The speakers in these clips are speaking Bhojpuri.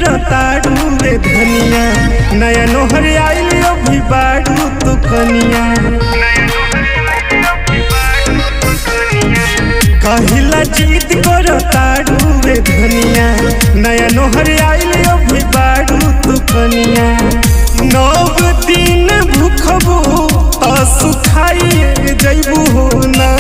करताड़ू रे धनिया नया नोहर आइल अभी बाड़ू तो कनिया कहिला जीत करताड़ू रे धनिया नया नोहर आइल अभी बाड़ू तो कनिया 9 दिन भूखबू तो सुखाइए जैबू हो ना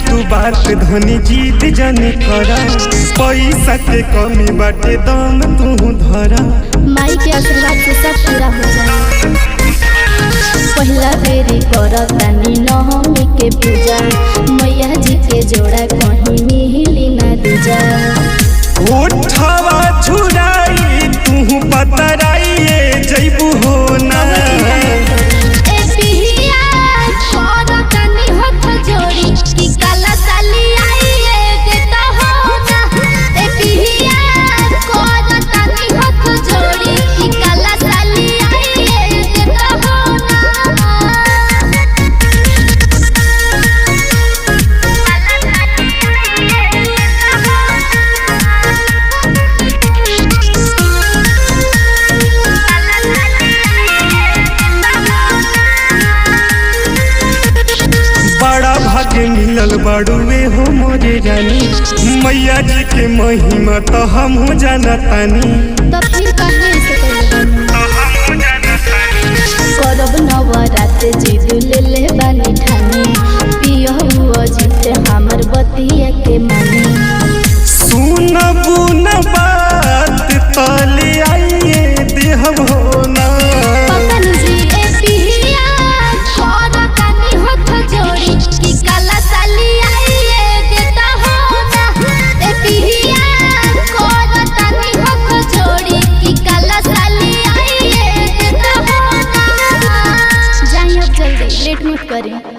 तू बात धनी जीत जाने करा पैसा के कमी बाटे दम तू धरा माई के आशीर्वाद से सब पूरा हो जाए। पहला बेरी करतानी नवमी के पूजा मैया जी के जोड़ा कहीं मिली ना दूजा उठवा छुराई तू पतराइए जैबू हो ना मिलल बड़ुए हो मोरे रानी मैया जी के महिमा तो हम हो जानतानी करब नवरात जिद ले बानी ठानी पियो जीते हमर बतिया के मानी सुनबू न बात तले आइए देहब हो ना लेट मत करें।